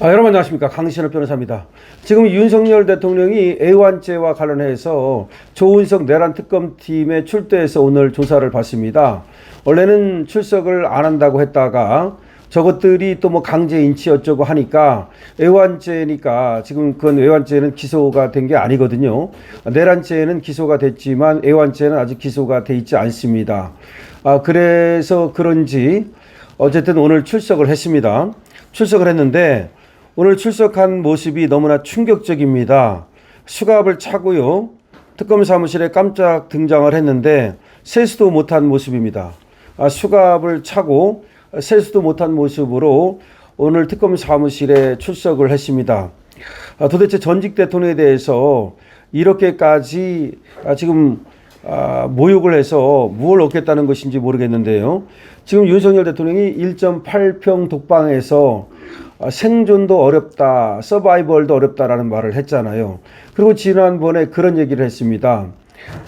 여러분 안녕하십니까, 강신업 변호사입니다. 지금 윤석열 대통령이 애완죄와 관련해서 조은석 내란 특검팀에 출두해서 오늘 조사를 받습니다. 원래는 출석을 안 한다고 했다가 저것들이 또 뭐 강제 인치 어쩌고 하니까 애완죄니까 지금 그건 애완죄는 기소가 된 게 아니거든요. 내란죄는 기소가 됐지만 애완죄는 아직 기소가 돼 있지 않습니다. 그래서 그런지 어쨌든 오늘 출석을 했습니다. 출석을 했는데 오늘 출석한 모습이 너무나 충격적입니다. 수갑을 차고요, 특검 사무실에 깜짝 등장을 했는데 세수도 못한 모습입니다. 수갑을 차고 세수도 못한 모습으로 오늘 특검 사무실에 출석을 했습니다. 도대체 전직 대통령에 대해서 이렇게까지 지금 모욕을 해서 무엇을 얻겠다는 것인지 모르겠는데요. 지금 윤석열 대통령이 1.8평 독방에서 생존도 어렵다, 서바이벌도 어렵다라는 말을 했잖아요. 그리고 지난번에 그런 얘기를 했습니다.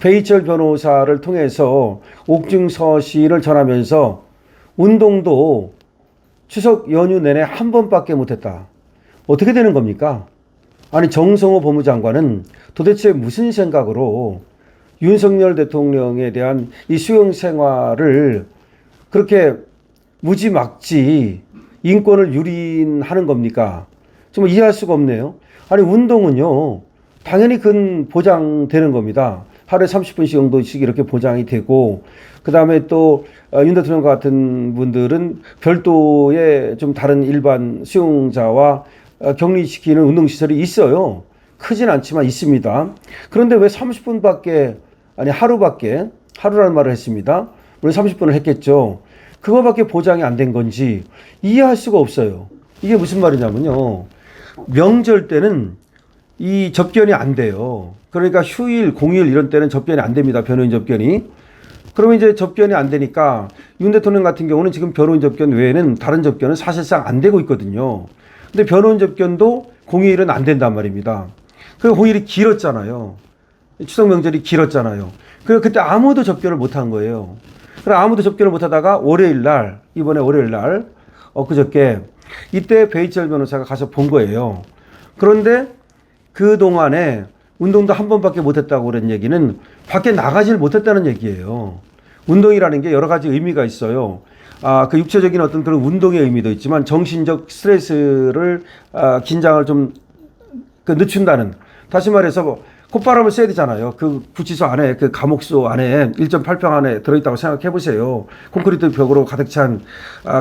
배희철 변호사를 통해서 옥중서실을 전하면서 운동도 추석 연휴 내내 한 번밖에 못했다. 어떻게 되는 겁니까? 아니, 정성호 법무장관은 도대체 무슨 생각으로 윤석열 대통령에 대한 이 수용 생활을 그렇게 무지막지 인권을 유린하는 겁니까? 정말 이해할 수가 없네요. 아니, 운동은요, 당연히 그건 보장되는 겁니다. 하루에 30분씩 정도씩 이렇게 보장이 되고, 그 다음에 또 윤 대통령 같은 분들은 별도의 좀 다른 일반 수용자와 격리시키는 운동시설이 있어요. 크진 않지만 있습니다. 그런데 왜 30분밖에, 아니 하루라는 말을 했습니다. 물론 30분을 했겠죠. 그거밖에 보장이 안 된 건지 이해할 수가 없어요. 이게 무슨 말이냐면요, 명절 때는 이 접견이 안 돼요. 그러니까 휴일, 공휴일 이런 때는 접견이 안 됩니다. 변호인 접견이. 그러면 이제 접견이 안 되니까 윤 대통령 같은 경우는 지금 변호인 접견 외에는 다른 접견은 사실상 안 되고 있거든요. 근데 변호인 접견도 공휴일은 안 된단 말입니다. 그 공휴일이 길었잖아요. 추석 명절이 길었잖아요. 그래서 그때 아무도 접견을 못 한 거예요. 그래, 아무도 접견을 못 하다가 이번에 월요일 날, 엊그저께, 이때 배희철 변호사가 가서 본 거예요. 그런데 그 동안에 운동도 한 번밖에 못 했다고 그런 얘기는 밖에 나가지를 못했다는 얘기예요. 운동이라는 게 여러 가지 의미가 있어요. 그 육체적인 어떤 그런 운동의 의미도 있지만 정신적 스트레스를, 긴장을 좀 늦춘다는, 다시 말해서 콧바람을 쐬야 되잖아요. 그 구치소 안에, 그 감옥소 안에 1.8평 안에 들어있다고 생각해 보세요. 콘크리트 벽으로 가득 찬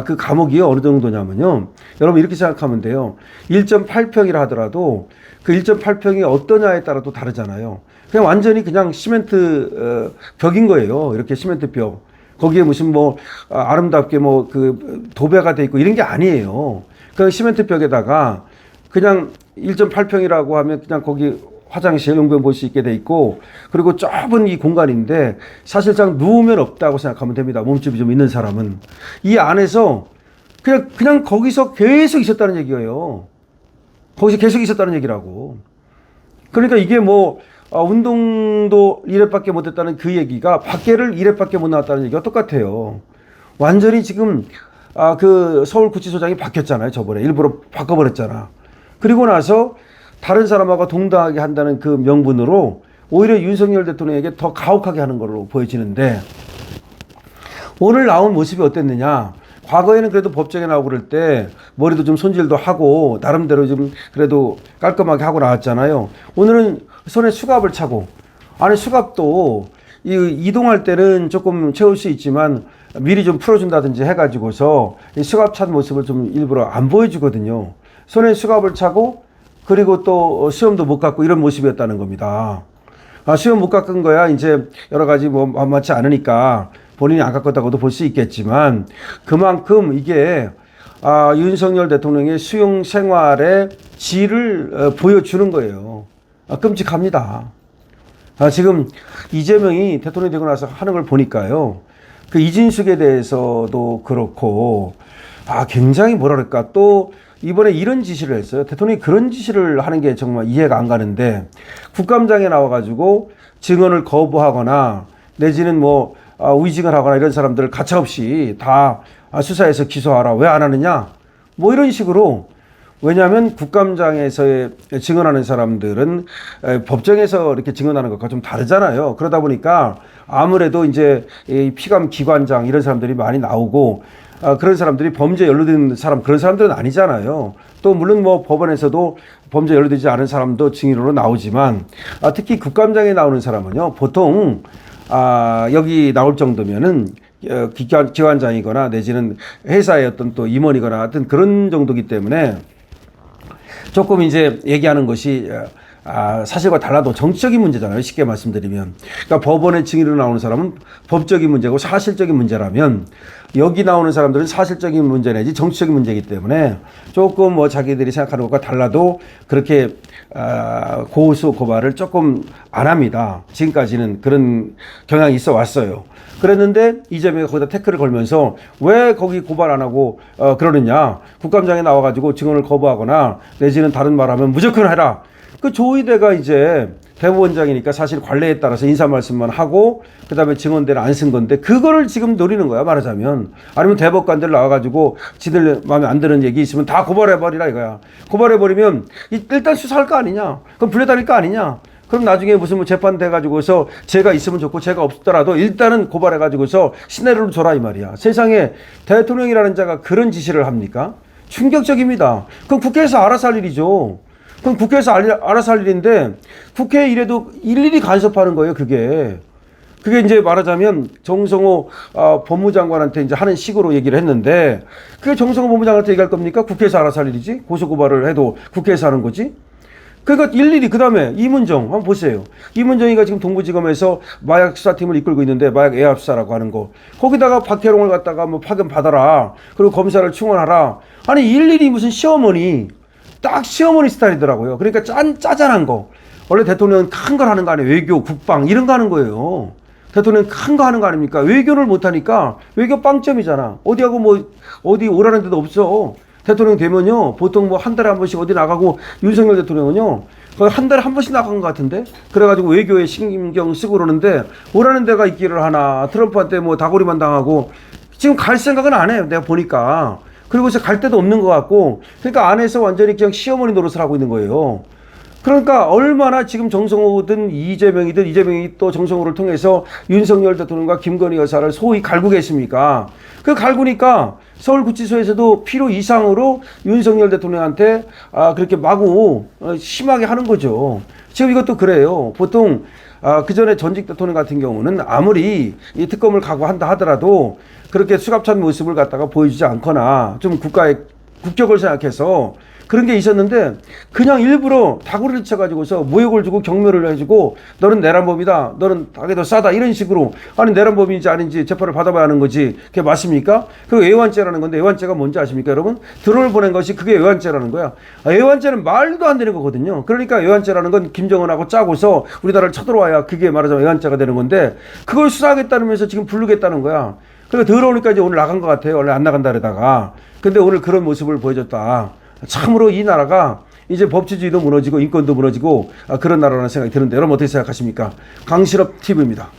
그 감옥이 어느 정도냐면요, 여러분 이렇게 생각하면 돼요. 1.8평이라 하더라도 그 1.8평이 어떠냐에 따라 또 다르잖아요. 그냥 완전히 그냥 시멘트 벽인 거예요. 이렇게 시멘트 벽. 거기에 무슨 뭐 아름답게 뭐 그 도배가 돼 있고 이런 게 아니에요. 그 시멘트 벽에다가 그냥 1.8평이라고 하면 그냥 거기 화장실, 용변 볼 수 있게 돼 있고, 그리고 좁은 이 공간인데 사실상 누우면 없다고 생각하면 됩니다. 몸집이 좀 있는 사람은. 이 안에서 그냥 거기서 계속 있었다는 얘기예요. 거기서 계속 있었다는 얘기라고. 그러니까 이게 뭐 운동도 1회밖에 못했다는 그 얘기가 밖에를 1회밖에 못 나왔다는 얘기가 똑같아요. 완전히 지금 그 서울구치소장이 바뀌었잖아요. 저번에 일부러 바꿔버렸잖아. 그리고 나서 다른 사람하고 동등하게 한다는 그 명분으로 오히려 윤석열 대통령에게 더 가혹하게 하는 걸로 보여지는데, 오늘 나온 모습이 어땠느냐. 과거에는 그래도 법정에 나오고 그럴 때 머리도 좀 손질도 하고 나름대로 좀 그래도 깔끔하게 하고 나왔잖아요. 오늘은 손에 수갑을 차고, 아니 수갑도 이동할 때는 조금 채울 수 있지만 미리 좀 풀어준다든지 해가지고서 이 수갑 찬 모습을 좀 일부러 안 보여주거든요. 손에 수갑을 차고, 그리고 또 수염도 못 깎고 이런 모습이었다는 겁니다. 수염 못 깎은 거야 이제 여러 가지 뭐 만만치 않으니까 본인이 안 깎았다고도 볼 수 있겠지만, 그만큼 이게 윤석열 대통령의 수용 생활의 질을 보여주는 거예요. 끔찍합니다. 지금 이재명이 대통령이 되고 나서 하는 걸 보니까요, 그 이진숙에 대해서도 그렇고 굉장히 뭐랄까, 또 이번에 이런 지시를 했어요. 대통령이 그런 지시를 하는 게 정말 이해가 안 가는데, 국감장에 나와가지고 증언을 거부하거나 내지는 뭐 위증을 하거나 이런 사람들을 가차없이 다 수사해서 기소하라, 왜 안 하느냐, 뭐 이런 식으로 왜냐하면 국감장에서 증언하는 사람들은 법정에서 이렇게 증언하는 것과 좀 다르잖아요. 그러다 보니까 아무래도 이제 이 피감 기관장 이런 사람들이 많이 나오고 그런 사람들이 범죄에 연루된 사람 그런 사람들은 아니잖아요. 또 물론 뭐 법원에서도 범죄에 연루되지 않은 사람도 증인으로 나오지만 특히 국감장에 나오는 사람은요 보통 여기 나올 정도면은 기관장이거나 내지는 회사의 어떤 또 임원이거나 하여튼 그런 정도기 때문에 조금 이제 얘기하는 것이 사실과 달라도 정치적인 문제잖아요. 쉽게 말씀드리면. 그러니까 법원의 증인으로 나오는 사람은 법적인 문제고 사실적인 문제라면 여기 나오는 사람들은 사실적인 문제 내지 정치적인 문제이기 때문에 조금 뭐 자기들이 생각하는 것과 달라도 그렇게 고소 고발을 조금 안 합니다. 지금까지는 그런 경향이 있어 왔어요. 그랬는데 이재명이 거기다 태클을 걸면서 왜 거기 고발 안 하고 그러느냐. 국감장에 나와가지고 증언을 거부하거나 내지는 다른 말하면 무조건 해라. 그 조의대가 이제 대법원장이니까 사실 관례에 따라서 인사 말씀만 하고 그다음에 증언대를 안 쓴 건데 그거를 지금 노리는 거야 말하자면. 아니면 대법관들 나와가지고 지들 마음에 안 드는 얘기 있으면 다 고발해버리라 이거야. 고발해버리면 일단 수사할 거 아니냐. 그럼 불려다닐 거 아니냐. 그럼 나중에 무슨 뭐 재판 돼가지고서 죄가 있으면 좋고 죄가 없더라도 일단은 고발해가지고서 시내를 줘라 이 말이야. 세상에 대통령이라는 자가 그런 지시를 합니까? 충격적입니다. 그럼 국회에서 알아서 할 일이죠. 그럼 국회에서 알아서 할 일인데 국회 일에도 일일이 간섭하는 거예요. 그게 이제 말하자면 정성호 법무장관한테 이제 하는 식으로 얘기를 했는데 그게 정성호 법무장관한테 얘기할 겁니까? 국회에서 알아서 할 일이지. 고소고발을 해도 국회에서 하는 거지. 그러니까 일일이 그다음에 이문정 한번 보세요. 이문정이가 지금 동부지검에서 마약 수사팀을 이끌고 있는데 마약 애압 수사라고 하는 거. 거기다가 박혜롱을 갖다가 뭐 파견 받아라. 그리고 검사를 충원하라. 아니 일일이 무슨 시어머니 딱 시어머니 스타일이더라고요. 그러니까 짜잘한 거. 원래 대통령은 큰 걸 하는 거 아니에요. 외교, 국방 이런 거 하는 거예요. 대통령은 큰 거 하는 거 아닙니까? 외교를 못하니까 외교 빵점이잖아. 어디하고 뭐 어디 오라는 데도 없어. 대통령 되면요 보통 뭐 한 달에 한 번씩 어디 나가고 윤석열 대통령은요 거의 한 달에 한 번씩 나간 것 같은데 그래가지고 외교에 신경 쓰고 그러는데 오라는 데가 있기를 하나. 트럼프한테 뭐 다구리만 당하고 지금 갈 생각은 안 해요. 내가 보니까. 그리고 이제 갈 데도 없는 것 같고 그러니까 안에서 완전히 그냥 시어머니 노릇을 하고 있는 거예요. 그러니까 얼마나 지금 정성호든 이재명이 또 정성호를 통해서 윤석열 대통령과 김건희 여사를 소위 갈구겠습니까? 그 갈구니까 서울구치소에서도 필요 이상으로 윤석열 대통령한테 그렇게 마구 심하게 하는 거죠. 지금 이것도 그래요. 보통 그 전에 전직 대통령 같은 경우는 아무리 이 특검을 각오한다 하더라도 그렇게 수갑찬 모습을 갖다가 보여주지 않거나 좀 국가의 국격을 생각해서 그런 게 있었는데 그냥 일부러 다구리를 쳐가지고서 모욕을 주고 경멸을 해주고 너는 내란범이다. 너는 닭이 더 싸다. 이런 식으로 아니 내란범인지 아닌지 재판을 받아봐야 하는 거지. 그게 맞습니까? 그게 애완죄라는 건데 애완죄가 뭔지 아십니까 여러분? 드론을 보낸 것이 그게 애완죄라는 거야. 애완죄는 말도 안 되는 거거든요. 그러니까 애완죄라는 건 김정은하고 짜고서 우리나라를 쳐들어와야 그게 말하자면 애완죄가 되는 건데 그걸 수사하겠다면서 지금 부르겠다는 거야. 그러니까 더러우니까 이제 오늘 나간 것 같아요. 원래 안 나간다 그러다가. 근데 오늘 그런 모습을 보여줬다. 참으로 이 나라가 이제 법치주의도 무너지고 인권도 무너지고 그런 나라라는 생각이 드는데 여러분 어떻게 생각하십니까? 강신업 TV입니다.